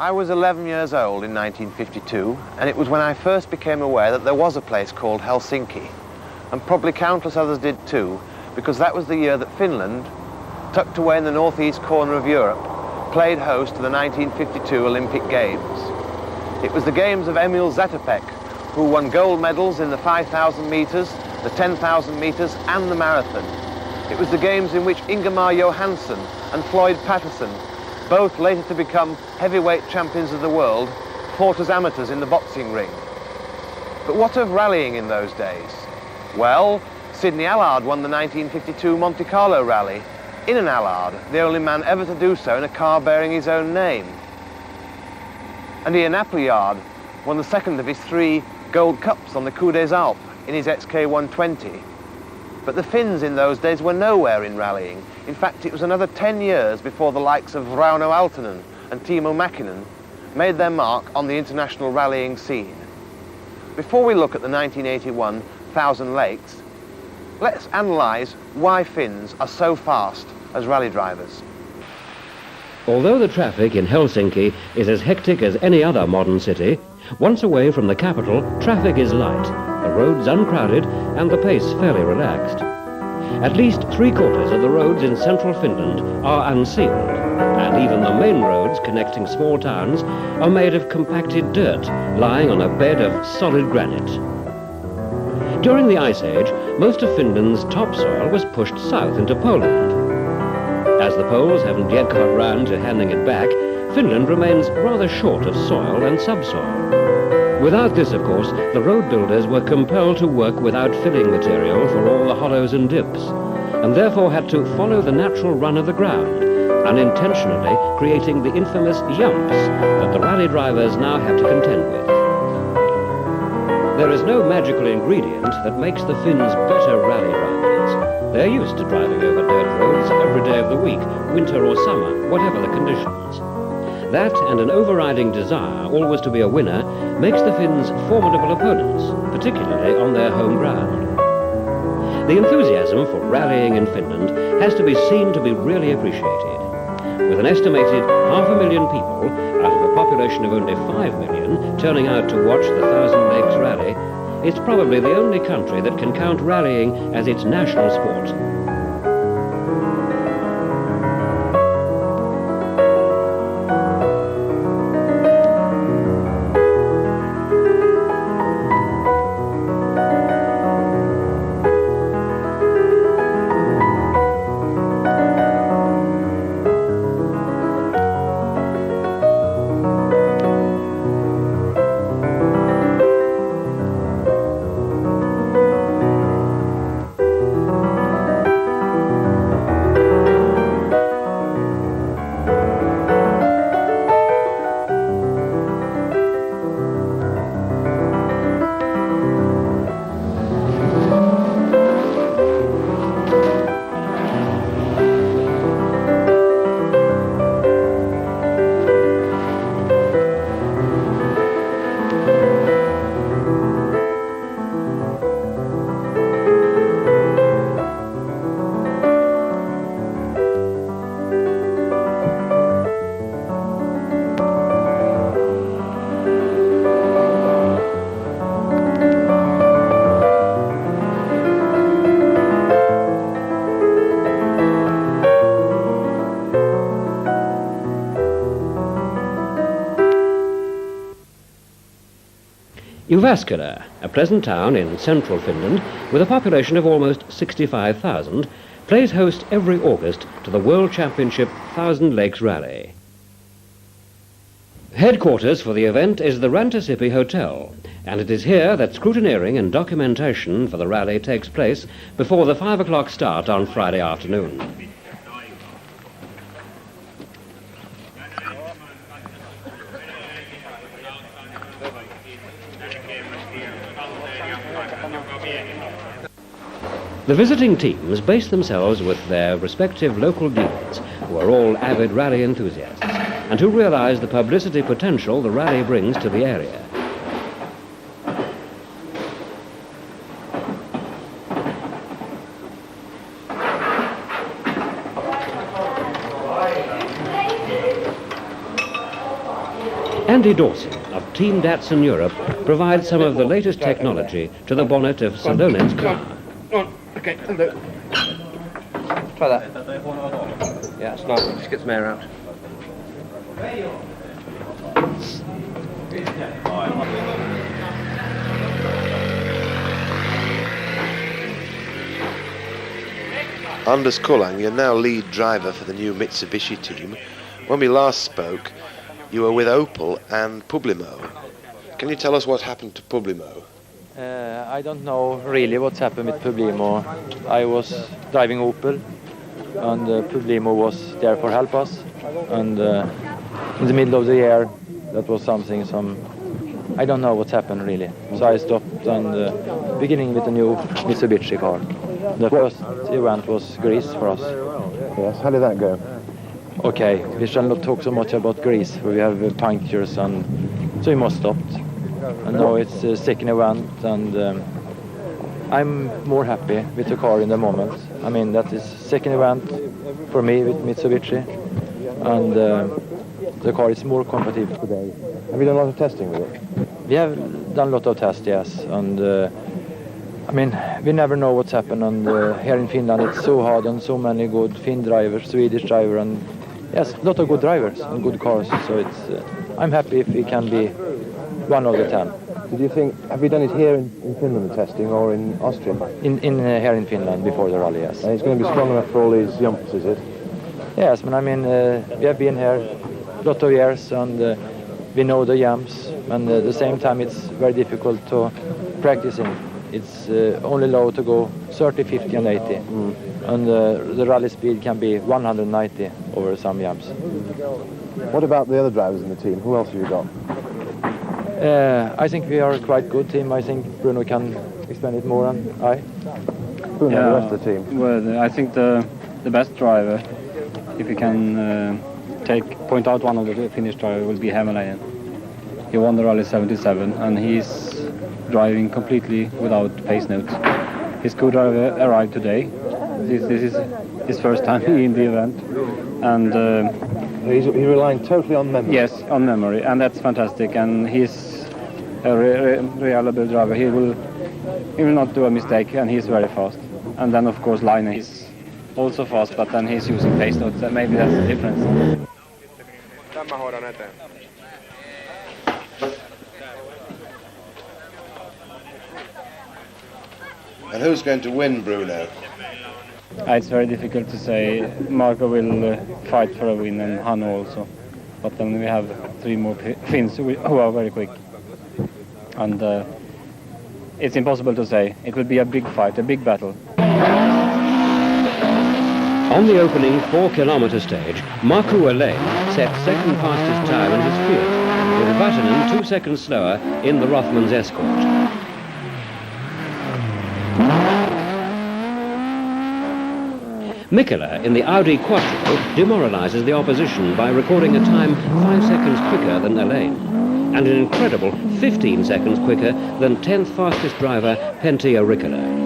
I was 11 years old in 1952, and it was when I first became aware that there was a place called Helsinki, and probably countless others did too, because that was the year that Finland, tucked away in the northeast corner of Europe, played host to the 1952 Olympic Games. It was the games of Emil Zatopek, who won gold medals in the 5,000 meters, the 10,000 meters, and the marathon. It was the games in which Ingemar Johansson and Floyd Patterson, both later to become heavyweight champions of the world, fought as amateurs in the boxing ring. But what of rallying in those days? Well, Sidney Allard won the 1952 Monte Carlo rally in an Allard, the only man ever to do so in a car bearing his own name. And Ian Appleyard won the second of his 3 Gold Cups on the Coupe des Alpes in his XK120. But the Finns in those days were nowhere in rallying. In fact, it was another 10 years before the likes of Rauno Aaltonen and Timo Mäkinen made their mark on the international rallying scene. Before we look at the 1981 Thousand Lakes, let's analyse why Finns are so fast as rally drivers. Although the traffic in Helsinki is as hectic as any other modern city, once away from the capital, traffic is light, the roads uncrowded, and the pace fairly relaxed. At least 3/4 of the roads in central Finland are unsealed, and even the main roads connecting small towns are made of compacted dirt, lying on a bed of solid granite. During the Ice Age, most of Finland's topsoil was pushed south into Poland. As the Poles haven't yet got round to handing it back, Finland remains rather short of soil and subsoil. Without this, of course, the road builders were compelled to work without filling material for all the hollows and dips, and therefore had to follow the natural run of the ground, unintentionally creating the infamous yumps that the rally drivers now have to contend with. There is no magical ingredient that makes the Finns better rally drivers. They're used to driving over dirt roads every day of the week, winter or summer, whatever the conditions. That and an overriding desire always to be a winner makes the Finns formidable opponents, particularly on their home ground. The enthusiasm for rallying in Finland has to be seen to be really appreciated. With an estimated 500,000 people out of a population of only 5 million turning out to watch the Thousand Lakes Rally, it's probably the only country that can count rallying as its national sport. Jyväskylä, a pleasant town in central Finland with a population of almost 65,000, plays host every August to the World Championship Thousand Lakes Rally. Headquarters for the event is the Rantasipi Hotel, and it is here that scrutineering and documentation for the rally takes place before the 5 o'clock start on Friday afternoon. The visiting teams base themselves with their respective local dealers, who are all avid rally enthusiasts, and who realize the publicity potential the rally brings to the area. Andy Dawson of Team Datsun Europe provides some of the latest technology to the bonnet of Salonet's car. Okay, try that. Yeah, it's nice. Just get some air out. Anders Kullang, you're now lead driver for the new Mitsubishi team. When we last spoke, you were with Opel and Publimo. Can you tell us what happened to Publimo? I don't know really what's happened with Publimo. I was driving Opel, and Publimo was there for help us. And in the middle of the year, that was I don't know what's happened really. So I stopped and beginning with the new Mitsubishi car. The first event was Greece for us. Yes, how did that go? Okay, we shall not talk so much about Greece, where we have punctures, and so we must stop. And now it's the second event, and I'm more happy with the car in the moment. I mean, that is second event for me with Mitsubishi, and the car is more competitive today. Have you done a lot of testing with it? We have done a lot of tests, yes, and I mean, we never know what's happened, and here in Finland it's so hard, and so many good Finn drivers, Swedish driver, and yes, a lot of good drivers and good cars. So it's I'm happy if we can be one of the 10. Did you think, have you done it here in Finland, the testing, or in Austria? Here in Finland before the rally, yes. And it's going to be strong enough for all these jumps, is it? Yes, but I mean, we have been here a lot of years, and we know the jumps, and at the same time it's very difficult to practicing. It's only allowed to go 30, 50 and 80. And the rally speed can be 190 over some jumps. What about the other drivers in the team? Who else have you got? I think we are a quite good team. I think Bruno can explain it more than I. Bruno, the rest of the team? Well, I think the best driver, if we can point out one of the Finnish drivers, will be Hämäläinen. He won the Rally 77, and he's driving completely without pace notes. His co-driver arrived today. This is his first time in the event, and he's relying totally on memory. Yes, on memory, and that's fantastic. And he's a reliable driver. He will not do a mistake, and he's very fast. And then of course Line is also fast, but then he's using pace notes. Maybe that's the difference. And who's going to win, Bruno? It's very difficult to say. Marco will fight for a win, and Hanno also. But then we have 3 more Finns who are very quick. And it's impossible to say. It will be a big fight, a big battle. On the opening 4-kilometre stage, Marco Alain set second fastest time in his field, with Vatanen 2 seconds slower in the Rothmans escort. MILLE in the Audi Quattro demoralises the opposition by recording a time 5 seconds quicker than Alain, and an incredible 15 seconds quicker than 10th fastest driver Penttila Riikola.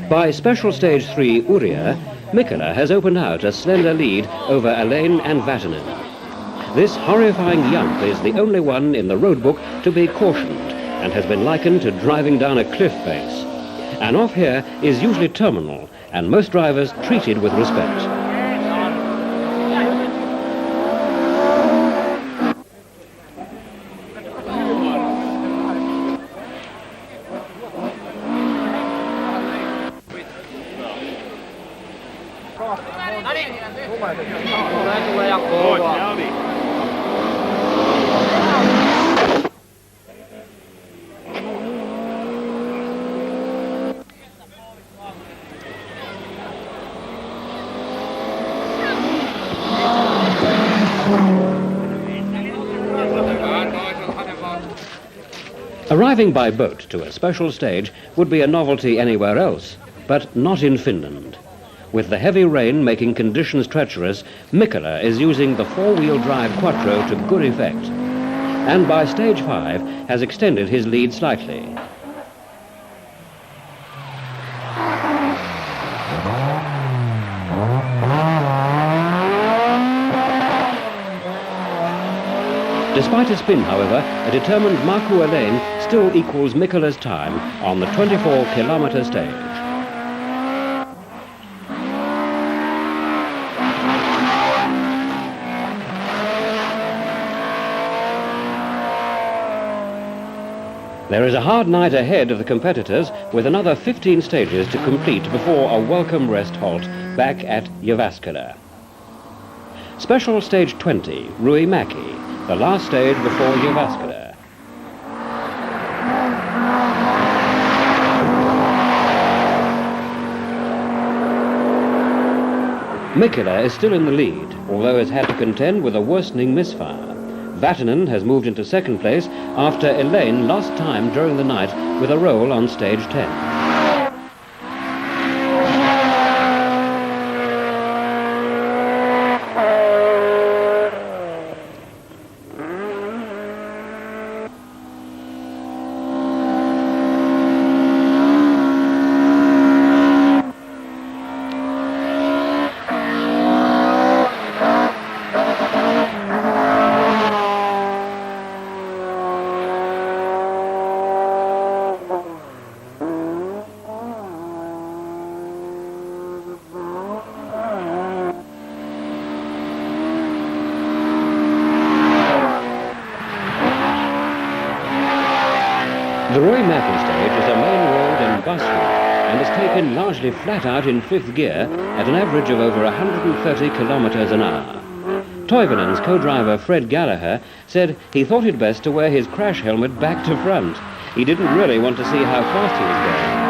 By special stage 3 Uria, MILLE has opened out a slender lead over Alain and Vatanen. This horrifying jump is the only one in the road book to be cautioned, and has been likened to driving down a cliff face. And off here is usually terminal, and most drivers treated with respect. Arriving by boat to a special stage would be a novelty anywhere else, but not in Finland. With the heavy rain making conditions treacherous, MILLE is using the four-wheel drive Quattro to good effect, and by stage 5 has extended his lead slightly. Despite a spin, however, a determined Markku Elaine still equals MILLE's time on the 24-kilometre stage. There is a hard night ahead of the competitors, with another 15 stages to complete before a welcome rest halt back at Jyväskylä. Special Stage 20, Ruimäki, the last stage before Jyväskylä. MILLE is still in the lead, although has had to contend with a worsening misfire. Vatanen has moved into second place after Elaine lost time during the night with a roll on stage 10. The Ruimäki stage is a main road and bus route and is taken largely flat out in 5th gear at an average of over 130 kilometres an hour. Toivonen's co-driver Fred Gallagher said he thought it best to wear his crash helmet back to front. He didn't really want to see how fast he was going.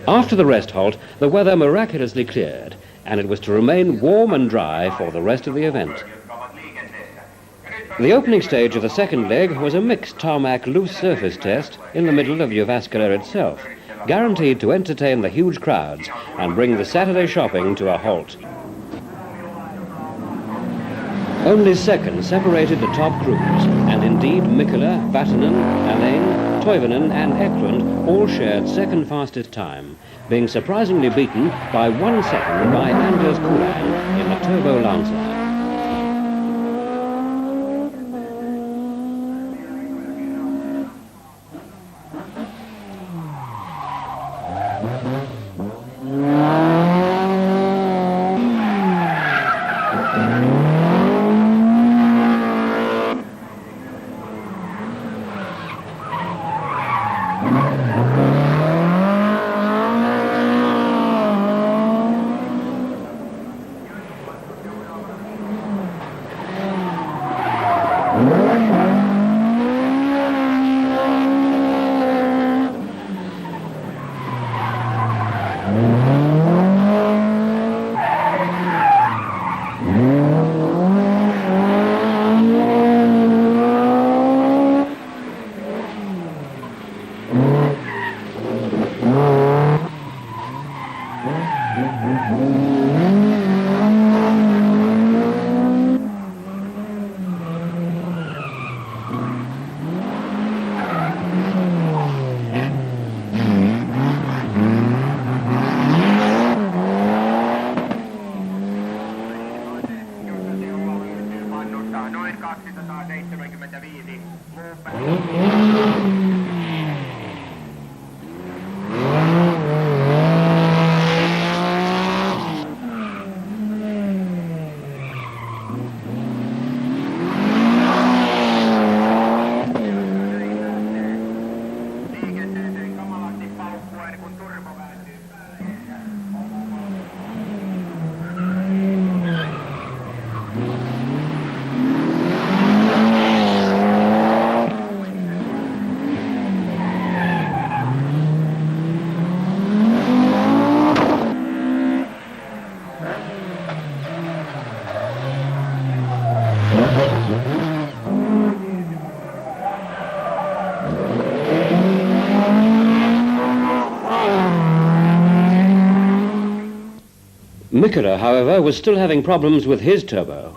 After the rest halt, the weather miraculously cleared, and it was to remain warm and dry for the rest of the event. The opening stage of the second leg was a mixed tarmac loose surface test in the middle of Jyväskylä itself, guaranteed to entertain the huge crowds and bring the Saturday shopping to a halt. Only seconds separated the top crews, and indeed MILLE, Vatanen, Elaine, Toivonen and Eklund all shared second fastest time, being surprisingly beaten by 1 second by Anders Kulan in the Turbo Lancer. Mikkola, however, was still having problems with his turbo.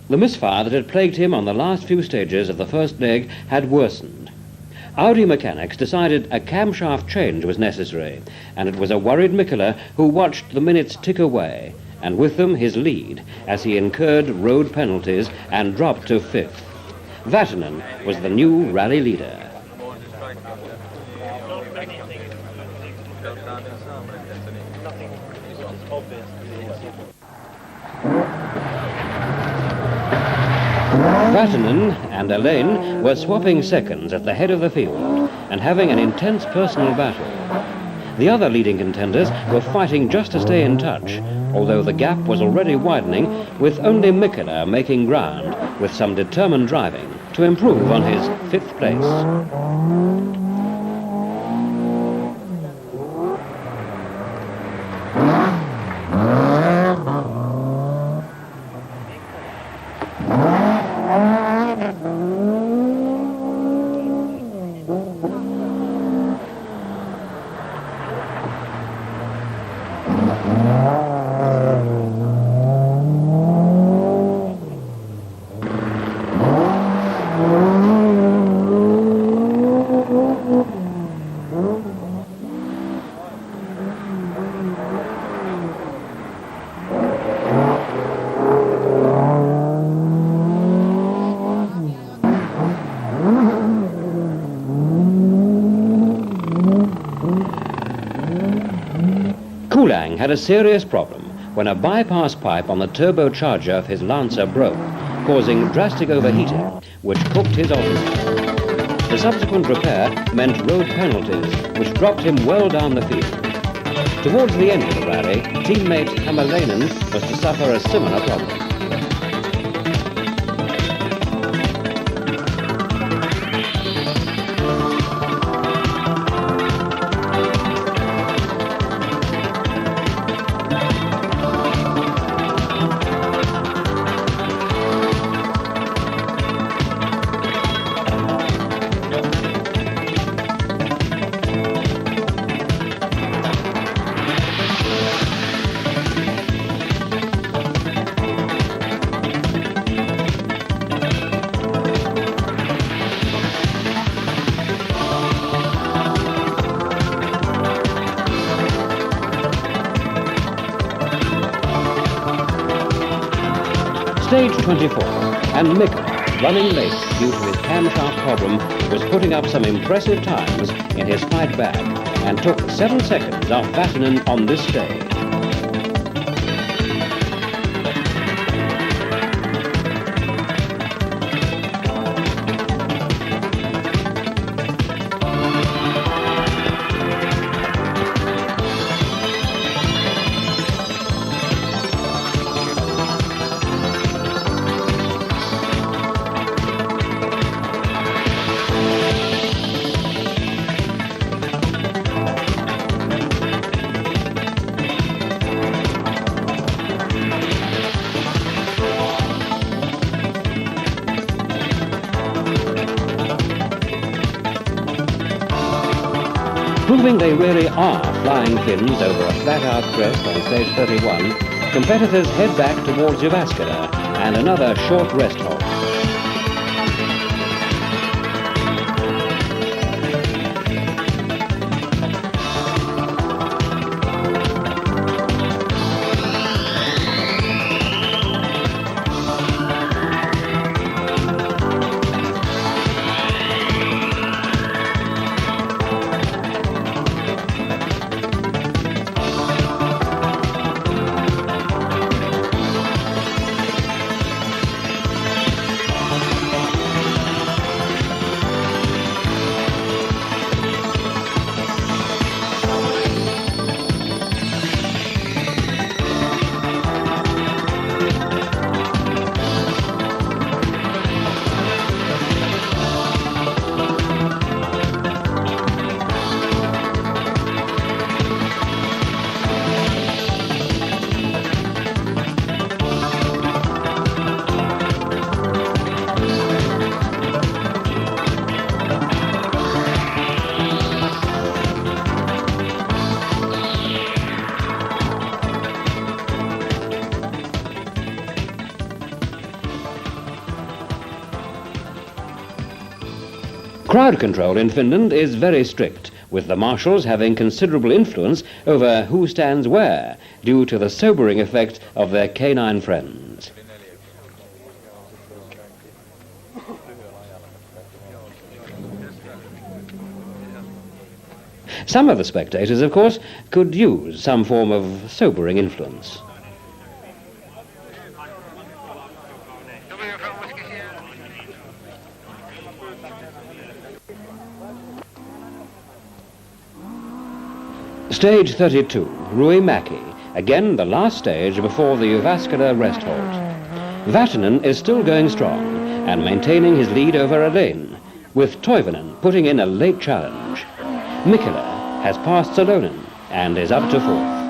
The misfire that had plagued him on the last few stages of the first leg had worsened. Audi mechanics decided a camshaft change was necessary, and it was a worried Mikkola who watched the minutes tick away, and with them his lead, as he incurred road penalties and dropped to 5th. Vatanen was the new rally leader. Vatanen and Elaine were swapping seconds at the head of the field and having an intense personal battle. The other leading contenders were fighting just to stay in touch, although the gap was already widening, with only Mikkola making ground with some determined driving to improve on his 5th place. Had a serious problem when a bypass pipe on the turbocharger of his Lancer broke, causing drastic overheating, which cooked his alternator. The subsequent repair meant road penalties, which dropped him well down the field. Towards the end of the rally, teammate Hämäläinen was to suffer a similar problem. Stage 24, and Mikkola, running late due to his camshaft problem, was putting up some impressive times in his fight back and took 7 seconds off Vatanen on this stage. Proving they really are flying fins over a flat-out crest on stage 31, competitors head back towards Jyväskylä and another short rest halt. Crowd control in Finland is very strict, with the marshals having considerable influence over who stands where, due to the sobering effect of their canine friends. Some of the spectators, of course, could use some form of sobering influence. Stage 32, Ruimäki, again the last stage before the Jyväskylä rest halt. Vatanen is still going strong and maintaining his lead over Elaine, with Toivonen putting in a late challenge. Mikkele has passed Salonen and is up to fourth.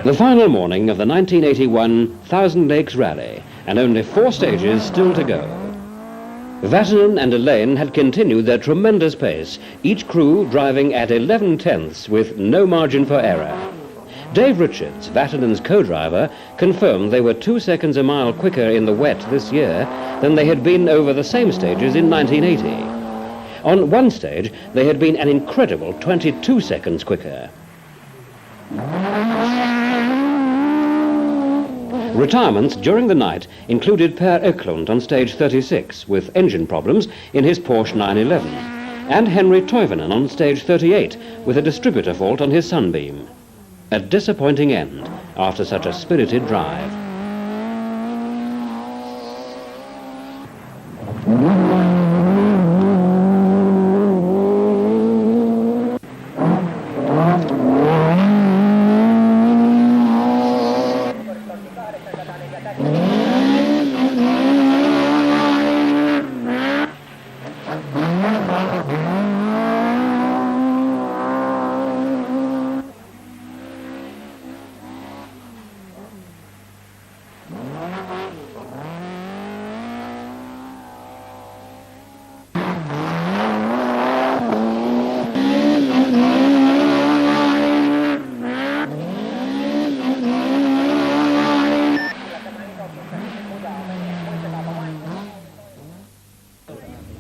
The final morning of the 1981 Thousand Lakes Rally, and only 4 stages still to go. Vatanen and Elaine had continued their tremendous pace, each crew driving at 11/10ths with no margin for error. Dave Richards, Vatanen's co-driver, confirmed they were 2 seconds a mile quicker in the wet this year than they had been over the same stages in 1980. On one stage, they had been an incredible 22 seconds quicker. Retirements during the night included Per Öklund on stage 36 with engine problems in his Porsche 911, and Henry Toivonen on stage 38 with a distributor fault on his Sunbeam. A disappointing end after such a spirited drive.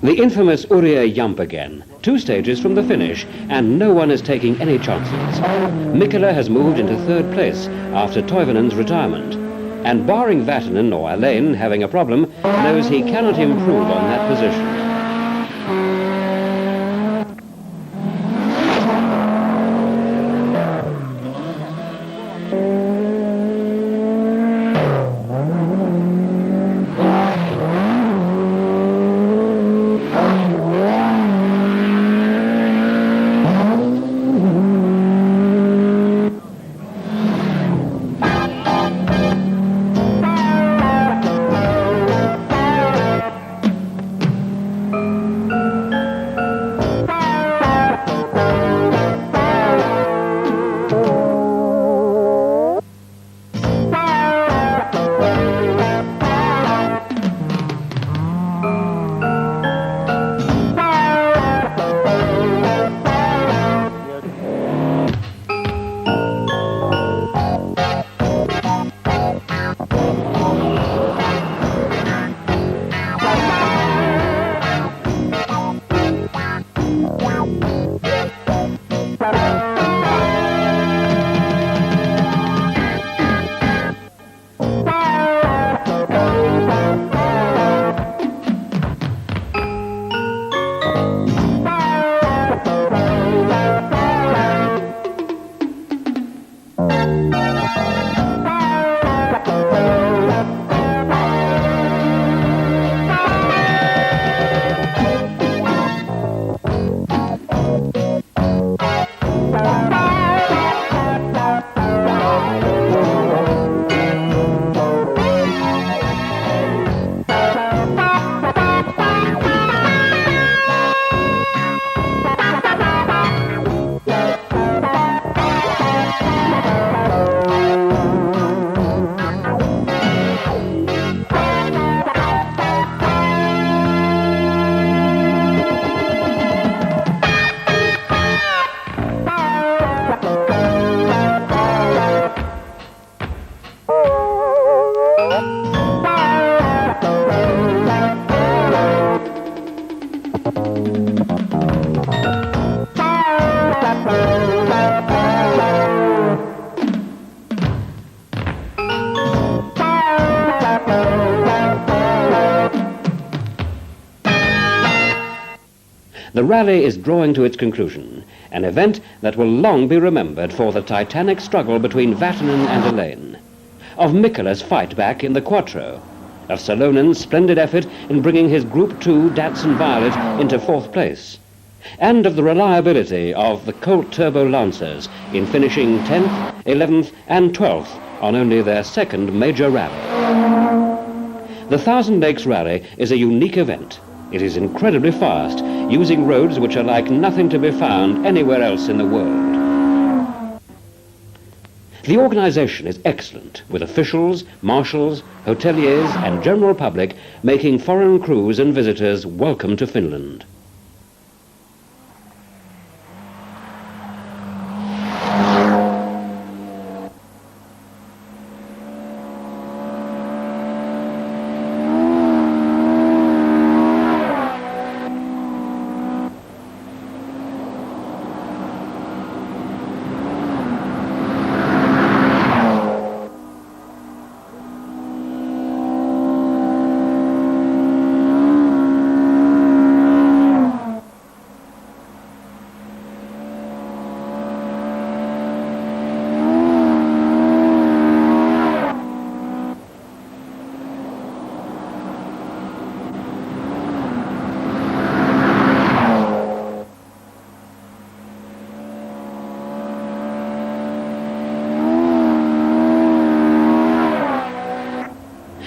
The infamous Uriah Jump again. 2 stages from the finish, and no one is taking any chances. Mikkele has moved into 3rd place after Toivonen's retirement. And barring Vatanen or Alain having a problem, knows he cannot improve on that position. The rally is drawing to its conclusion, an event that will long be remembered for the titanic struggle between Vatanen and Alain, of Mikkele's fight back in the Quattro, of Salonen's splendid effort in bringing his Group 2 Datsun Violet into 4th place, and of the reliability of the Colt Turbo Lancers in finishing 10th, 11th and 12th on only their 2nd major rally. The Thousand Lakes Rally is a unique event. It is incredibly fast, using roads which are like nothing to be found anywhere else in the world. The organization is excellent, with officials, marshals, hoteliers and general public making foreign crews and visitors welcome to Finland.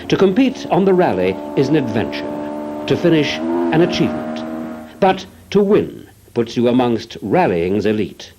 To compete on the rally is an adventure. To finish, an achievement. But to win puts you amongst rallying's elite.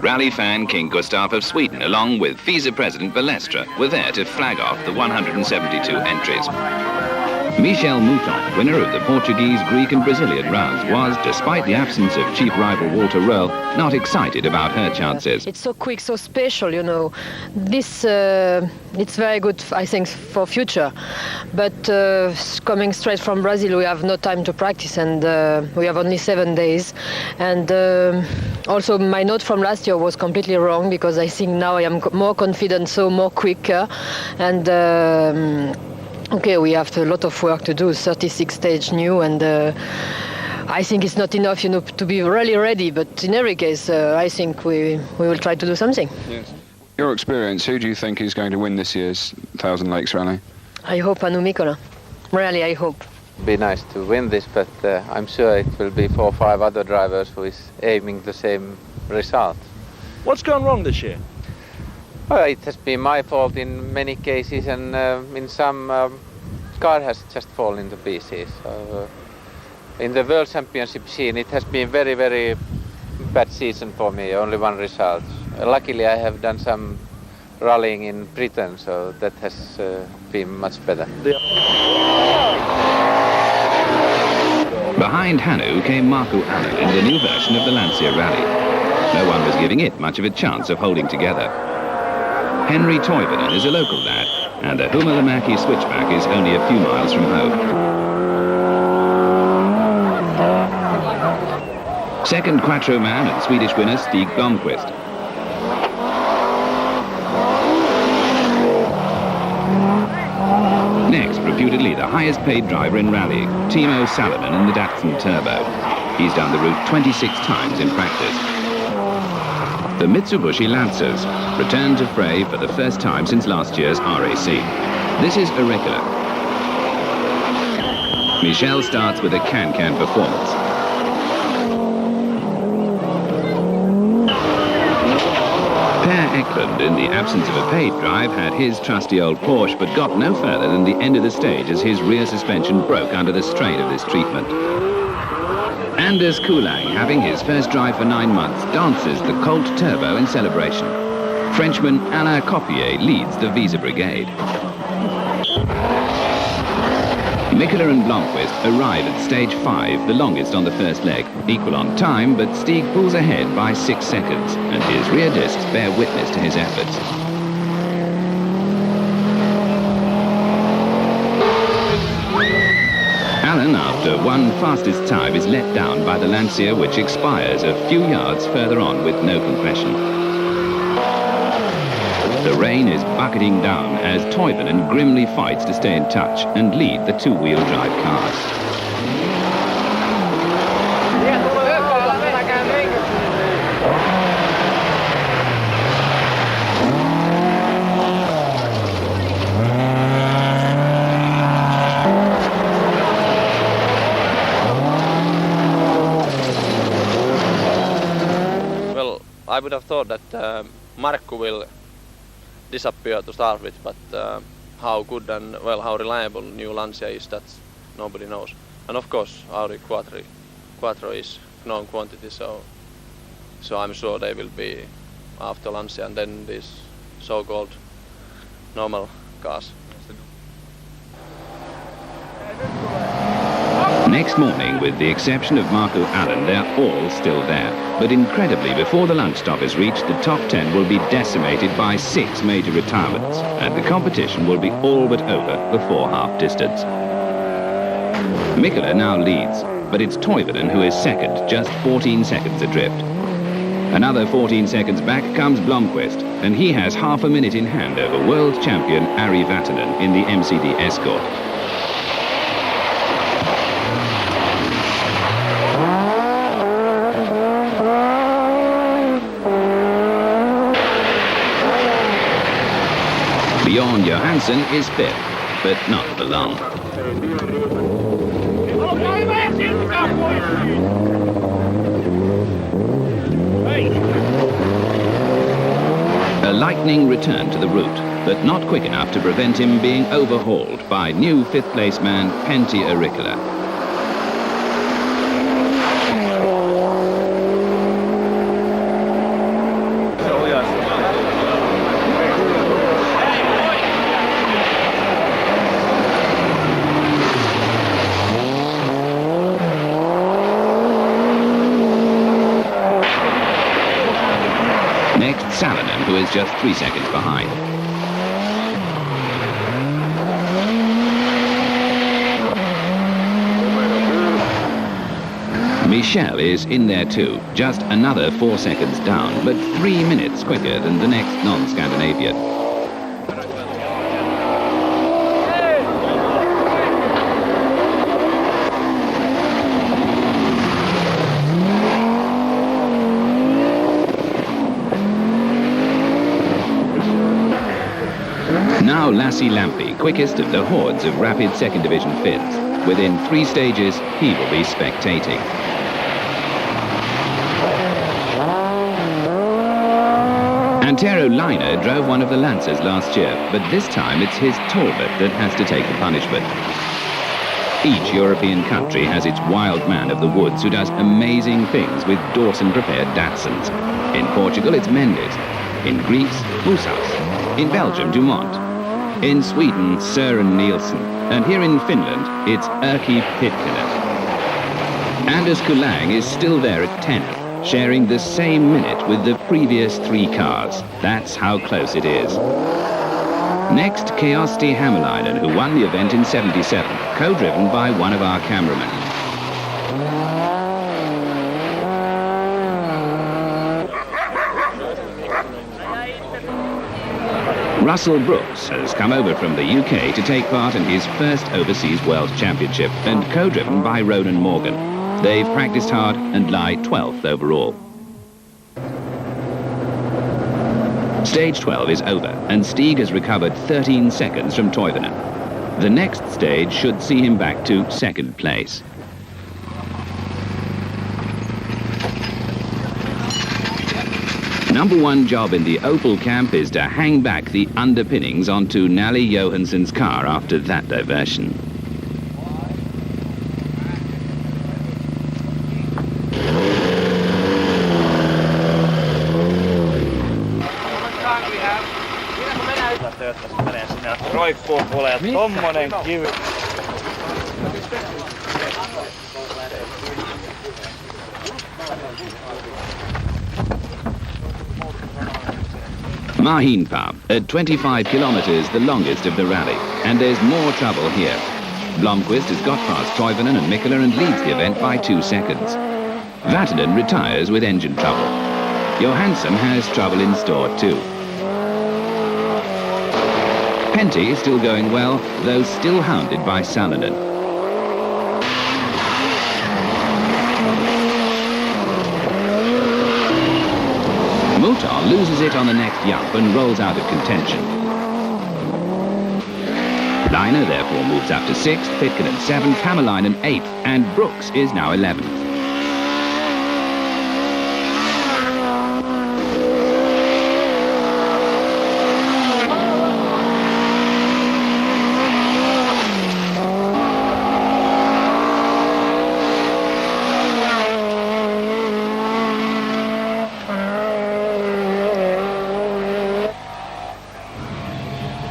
Rally fan King Gustaf of Sweden, along with Visa President Balestra, were there to flag off the 172 entries. Michelle Mouton, winner of the Portuguese, Greek and Brazilian rounds, was, despite the absence of chief rival Walter Röhrl, not excited about her chances. It's so quick, so special, you know. This, it's very good, I think, for future. But coming straight from Brazil, we have no time to practice, and we have only 7 days. And also, my note from last year was completely wrong, because I think now I am more confident, so more quicker. And okay, we have a lot of work to do, 36 stage new, and I think it's not enough, you know, to be really ready. But in every case, I think we will try to do something. Yes. Your experience, who do you think is going to win this year's Thousand Lakes Rally? I hope Anu Mikkola. Really, I hope. Be nice to win this, but I'm sure it will be 4 or 5 other drivers who is aiming the same result. What's gone wrong this year? Well, it has been my fault in many cases, and in some car has just fallen to pieces. So, in the World Championship scene, it has been very, very bad season for me, only 1 result. Luckily, I have done some rallying in Britain, so that has been much better. Behind Hannu came Marco Allen in the new version of the Lancia Rally. No one was giving it much of a chance of holding together. Henry Toivonen is a local lad, and the Humilamäki switchback is only a few miles from home. Second Quattro man and Swedish winner Stig Blomqvist. Next, reputedly the highest paid driver in rally, Timo Salonen in the Datsun Turbo. He's done the route 26 times in practice. The Mitsubishi Lancers return to fray for the first time since last year's RAC. This is Auricular. Michel starts with a can-can performance. Per Eklund, in the absence of a paid drive, had his trusty old Porsche, but got no further than the end of the stage as his rear suspension broke under the strain of this treatment. Anders Kulang, having his first drive for 9 months, dances the Colt Turbo in celebration. Frenchman Alain Copier leads the Visa Brigade. Mikkola and Blomqvist arrive at stage 5, the longest on the first leg. Equal on time, but Stig pulls ahead by 6 seconds, and his rear discs bear witness to his efforts. Allen, after one fastest time, is let down by the Lancia, which expires a few yards further on with no compression. The rain is bucketing down as Toivonen grimly fights to stay in touch and lead the two-wheel drive cars. Well, I would have thought that Markku will disappear to start with, but how good and well how reliable new Lancia is, that nobody knows. And of course Audi Quattro is known quantity, so I'm sure they will be after Lancia and then these so-called normal cars. Next morning, with the exception of Marco Allen, they're all still there. But incredibly, before the lunch stop is reached, the top 10 will be decimated by 6 major retirements, and the competition will be all but over before half distance. Mikkola now leads, but it's Toivonen who is second, just 14 seconds adrift. Another 14 seconds back comes Blomqvist, and he has half a minute in hand over world champion Ari Vatanen in the MCD Escort. Bjorn Johansson is fifth, but not for long. A lightning return to the route, but not quick enough to prevent him being overhauled by new fifth-place man Pentti Auricular. Next, Salonen, who is just 3 seconds behind. Michel is in there too, just another 4 seconds down, but 3 minutes quicker than the next non-Scandinavian. Now Lassie Lampe, quickest of the hordes of rapid second division Finns. Within 3 stages, he will be spectating. Antero Leiner drove one of the Lancers last year, but this time it's his Talbot that has to take the punishment. Each European country has its wild man of the woods who does amazing things with Dawson-prepared Datsuns. In Portugal, it's Mendes. In Greece, Busas. In Belgium, Dumont. In Sweden, Søren Nielsen. And here in Finland, it's Erkki Pitkänen. Anders Kulang is still there at 10th, sharing the same minute with the previous 3 cars. That's how close it is. Next, Kyösti Hämäläinen, who won the event in '77, co-driven by one of our cameramen. Russell Brooks has come over from the UK to take part in his first Overseas World Championship and co-driven by Ronan Morgan. They've practiced hard and lie 12th overall. Stage 12 is over and Stig has recovered 13 seconds from Toivonen. The next stage should see him back to 2nd place. Number 1 job in the Opel camp is to hang back the underpinnings onto Nalle Johansson's car after that diversion. Mahinpa, at 25 kilometers, the longest of the rally, and there's more trouble here. Blomqvist has got past Toivonen and Mikkola and leads the event by 2 seconds. Vatanen retires with engine trouble. Johansson has trouble in store too. Pentti is still going well, though still hounded by Salonen. Mutar loses it on the next jump and rolls out of contention. Leiner therefore moves up to 6th, Pitkänen 7th, Hämäläinen 8th, and Brooks is now 11th.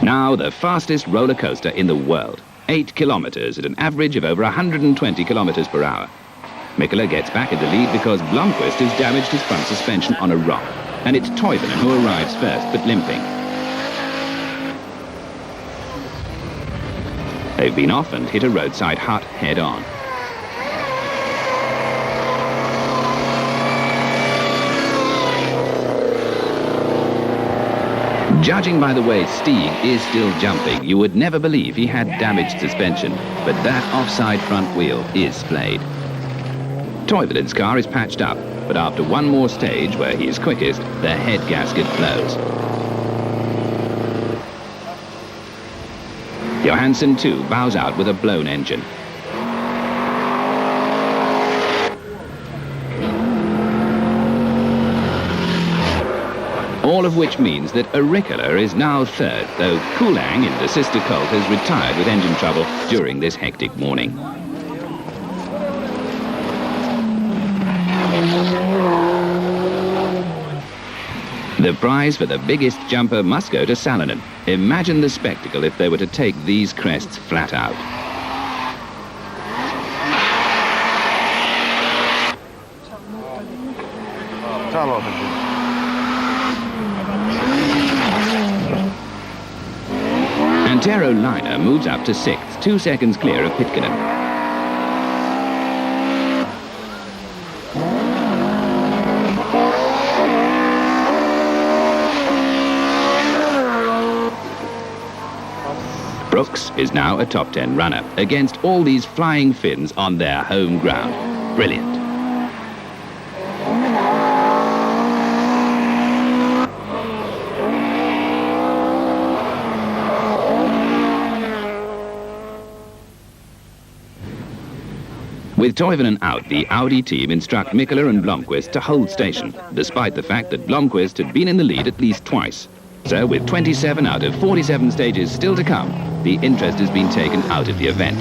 Now the fastest roller coaster in the world, 8 kilometers at an average of over 120 kilometers per hour. Mikkola gets back in the lead because Blomqvist has damaged his front suspension on a rock, and it's Toivonen who arrives first but limping. They've been off and hit a roadside hut head on. Judging by the way Stig is still jumping, you would never believe he had damaged suspension, but that offside front wheel is splayed. Toivonen's car is patched up, but after one more stage where he is quickest, the head gasket blows. Johansson too bows out with a blown engine. All of which means that Auricula is now 3rd, though Kulang in the sister Colt has retired with engine trouble during this hectic morning. The prize for the biggest jumper must go to Salonen. Imagine the spectacle if they were to take these crests flat out. Antero Leiner moves up to 6th, 2 seconds clear of Pitkänen. Brooks is now a top 10 runner against all these flying Finns on their home ground. Brilliant. With Toivonen out, the Audi team instruct Mikkola and Blomqvist to hold station, despite the fact that Blomqvist had been in the lead at least twice. So with 27 out of 47 stages still to come, the interest has been taken out of the event.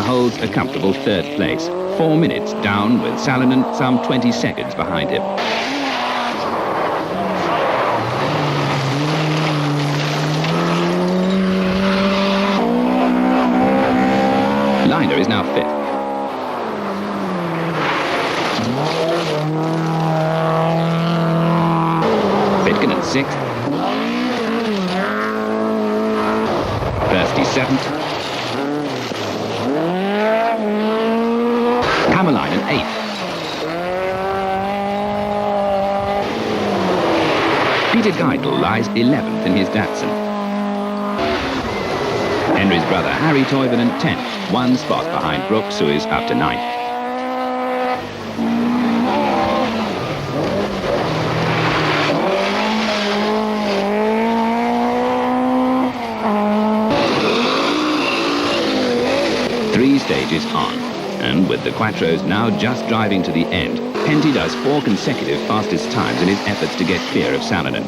holds a comfortable third place, 4 minutes down with Salonen some 20 seconds behind him. Laghi is now fifth. Fittgen sixth. Thirsty seventh. Hämäläinen eighth. Peter Geidel lies 11th in his Datsun. Henry's brother Harry Toivonen 10th, 1 spot behind Brooks, who is up to 9th. Three stages on, and with the Quattros now just driving to the end, Penty does 4 consecutive fastest times in his efforts to get clear of Salonen.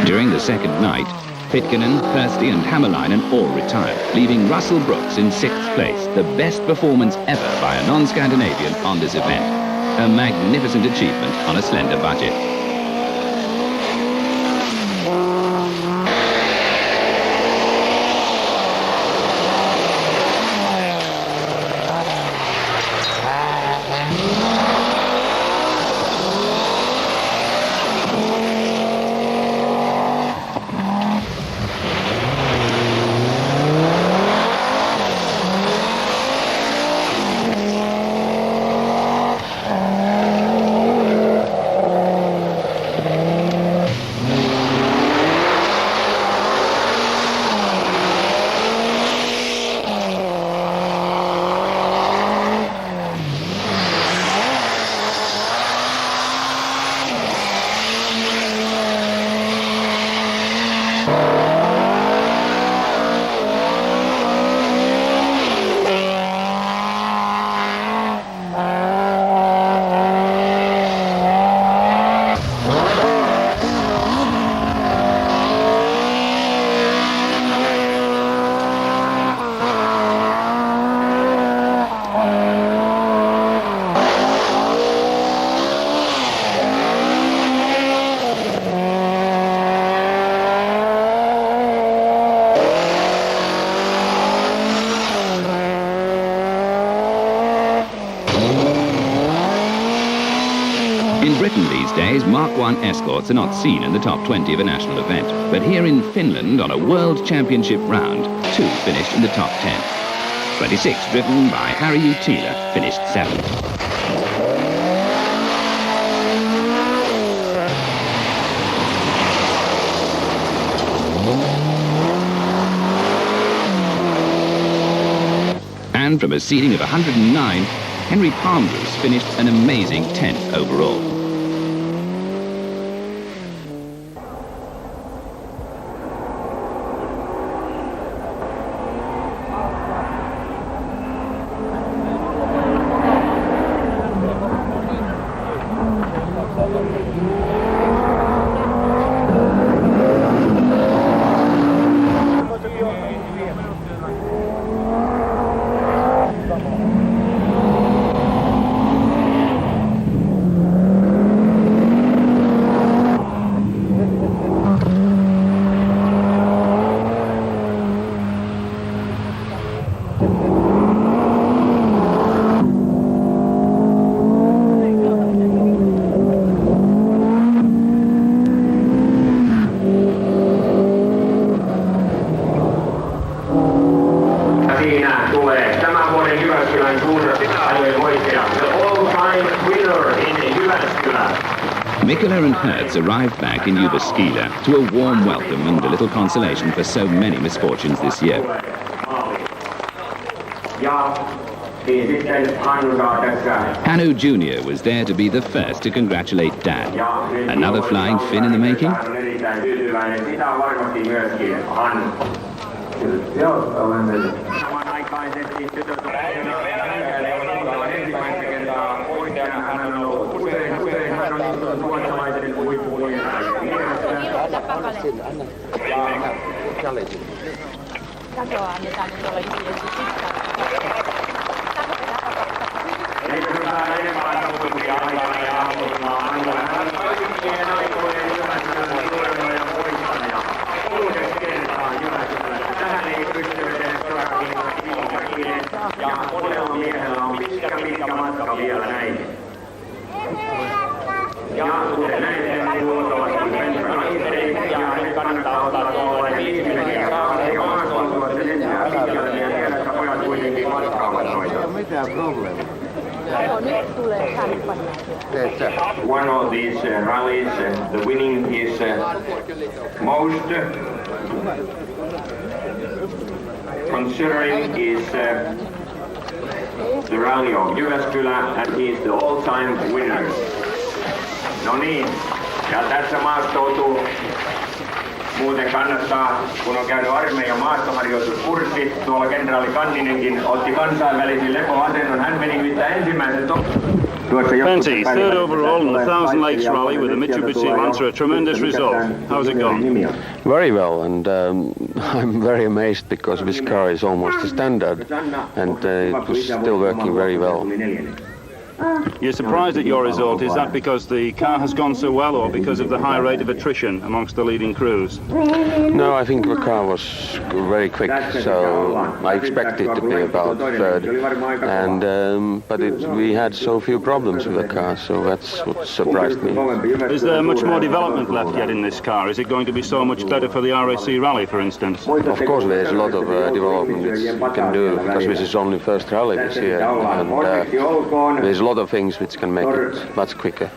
During the second night, Fittgen, Thirsty and Hämäläinen all retired, leaving Russell Brooks in 6th place, the best performance ever by a non-Scandinavian on this event. A magnificent achievement on a slender budget. In Britain these days, Mark I escorts are not seen in the top 20 of a national event. But here in Finland, on a World Championship round, 2 finished in the top 10. 26, driven by Harry Uttila, finished 7th. And from a seeding of 109, Henry Palmgruss finished an amazing 10th overall. Mikkola and Hertz arrived back in Jyväskylä to a warm welcome and a little consolation for so many misfortunes this year. Hannu Jr. was there to be the first to congratulate Dad. Another flying Finn in the making? One of these rallies, the winning is most considering is the rally of Jyväskylä, and he is the all-time winner. No niin, ja tässä maastoutuu. Muuten kannattaa, kun on käynyt armeijan maastoharjoituskurssi, tuolla kenraali Kanninenkin otti kansainvälisen lepoasennon. Hän meni nimittäin ensimmäisen Pentti, third overall in the Thousand Lakes Rally with the Mitsubishi Lancer, a tremendous result. How's it gone? Very well, and I'm very amazed because this car is almost a standard, and it was still working very well. You're surprised at your result. Is that because the car has gone so well, or because of the high rate of attrition amongst the leading crews? No, I think the car was very quick, so I expected to be about third, and but we had so few problems with the car, so that's what surprised me. Is there much more development left yet in this car? Is it going to be so much better for the RAC Rally, for instance? Of course, there's a lot of development which we can do, because this is only first rally this year, and there's a lot of things which can make it much quicker.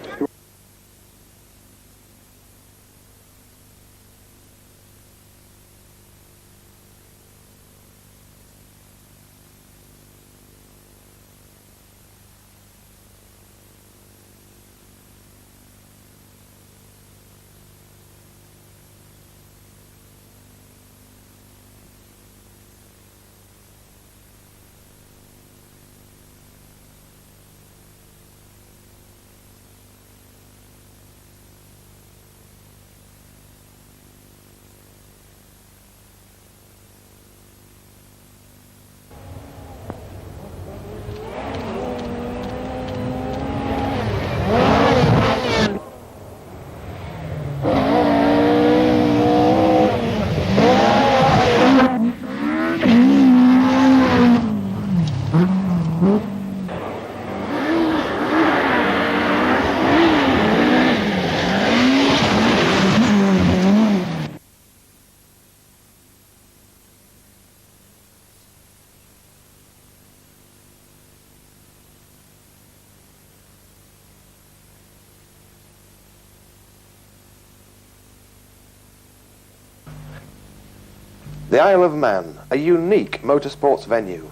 The Isle of Man, a unique motorsports venue.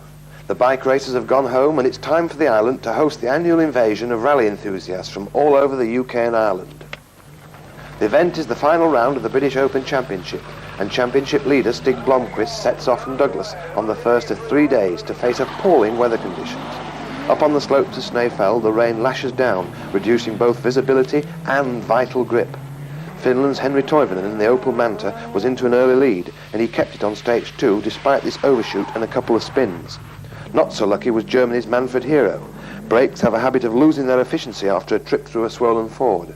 The bike racers have gone home, and it's time for the island to host the annual invasion of rally enthusiasts from all over the UK and Ireland. The event is the final round of the British Open Championship, and Championship leader Stig Blomqvist sets off from Douglas on the first of 3 days to face appalling weather conditions. Up on the slopes of Snaefell, the rain lashes down, reducing both visibility and vital grip. Finland's Henri Toivonen in the Opel Manta was into an early lead, and he kept it on stage 2 despite this overshoot and a couple of spins. Not so lucky was Germany's Manfred Hero. Brakes have a habit of losing their efficiency after a trip through a swollen ford.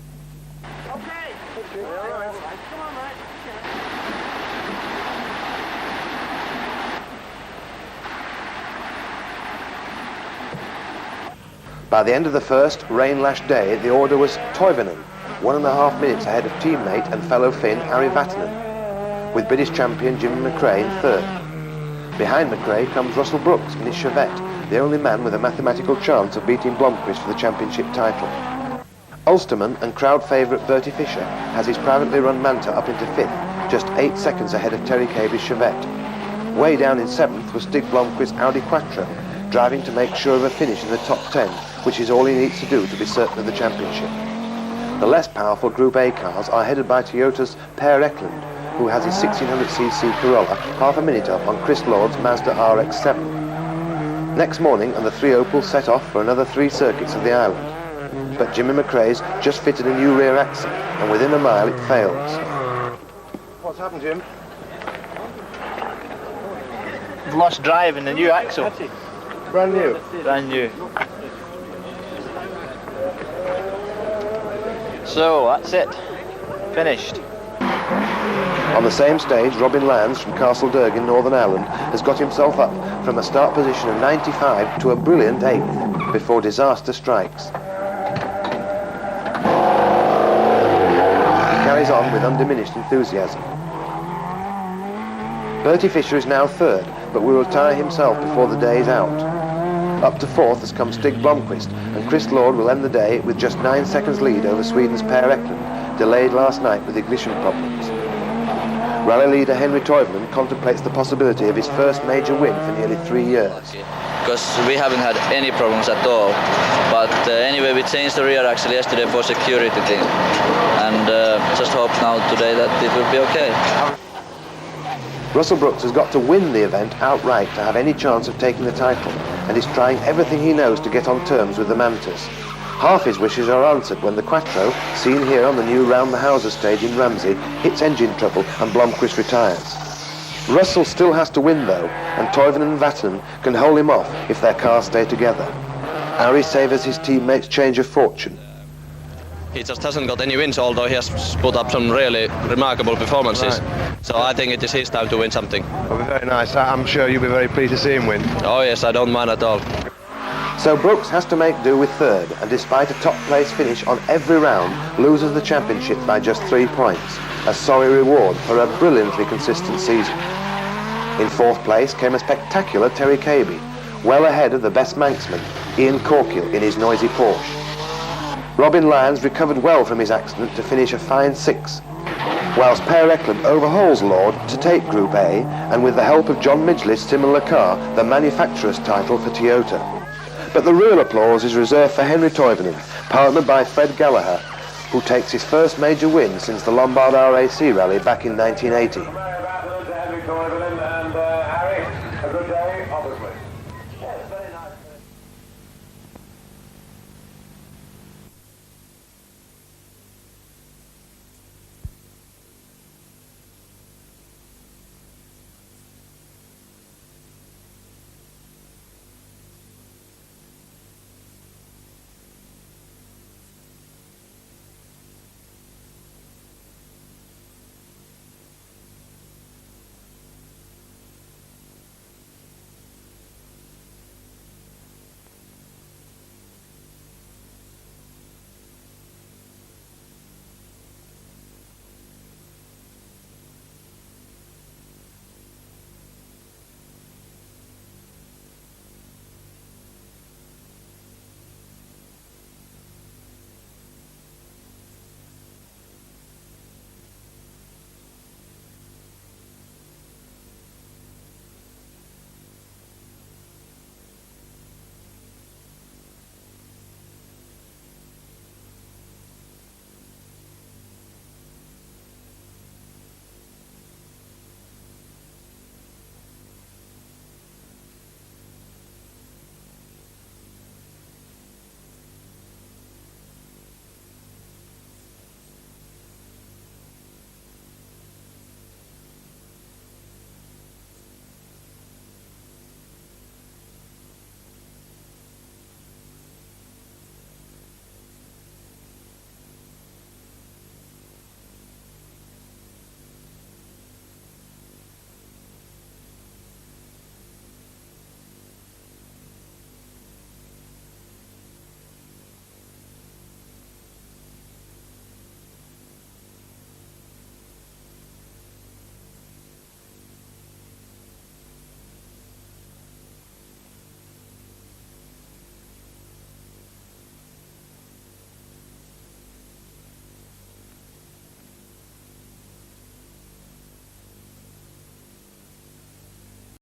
By the end of the first rain-lashed day, the order was Toivonen, 1.5 minutes ahead of teammate and fellow Finn Ari Vatanen, with British champion Jimmy McRae in third. Behind McRae comes Russell Brooks in his Chevette, the only man with a mathematical chance of beating Blomqvist for the championship title. Ulsterman and crowd favourite Bertie Fisher has his privately run Manta up into fifth, just 8 seconds ahead of Terry Cabey's Chevette. Way down in seventh was Stig Blomqvist's Audi Quattro, driving to make sure of a finish in the top 10, which is all he needs to do to be certain of the championship. The less powerful Group A cars are headed by Toyota's Per Eklund, who has his 1600cc Corolla half a minute up on Chris Lord's Mazda RX-7. Next morning, and the three Opels set off for another 3 circuits of the island. But Jimmy McRae's just fitted a new rear axle, and within a mile it fails. What's happened, Jim? I've lost drive in the new axle. Brand new? Brand new. So, that's it. Finished. On the same stage, Robin Lands from Castle Derg in Northern Ireland has got himself up from a start position of 95 to a brilliant 8th before disaster strikes. He carries on with undiminished enthusiasm. Bertie Fisher is now 3rd, but will retire himself before the day is out. Up to 4th has come Stig Blomqvist, and Chris Lord will end the day with just 9 seconds lead over Sweden's Per Eklund, delayed last night with ignition problems. Rally leader Henry Toivonen contemplates the possibility of his first major win for nearly 3 years. Because we haven't had any problems at all. But anyway, we changed the rear axle yesterday for security thing. And just hope now today that it will be okay. Russell Brooks has got to win the event outright to have any chance of taking the title, and is trying everything he knows to get on terms with the Mantas. Half his wishes are answered when the Quattro, seen here on the new Round the Houses stage in Ramsey, hits engine trouble and Blomqvist retires. Russell still has to win though, and Toivonen and Vatanen can hold him off if their cars stay together. Ari savours his teammates' change of fortune. He just hasn't got any wins, although he has put up some really remarkable performances. Right. So I think it is his time to win something. That'll be very nice. I'm sure you'll be very pleased to see him win. Oh yes, I don't mind at all. So Brooks has to make do with 3rd, and despite a top place finish on every round, loses the championship by just 3 points. A sorry reward for a brilliantly consistent season. In 4th place came a spectacular Terry Cabey, well ahead of the best Manxman, Ian Corkill, in his noisy Porsche. Robin Lyons recovered well from his accident to finish a fine 6th, whilst Per Eklund overhauls Lord to take Group A, and with the help of John Midgley's similar car, the manufacturer's title for Toyota. But the real applause is reserved for Henry Toivonen, partnered by Fred Gallagher, who takes his first major win since the Lombard RAC rally back in 1980.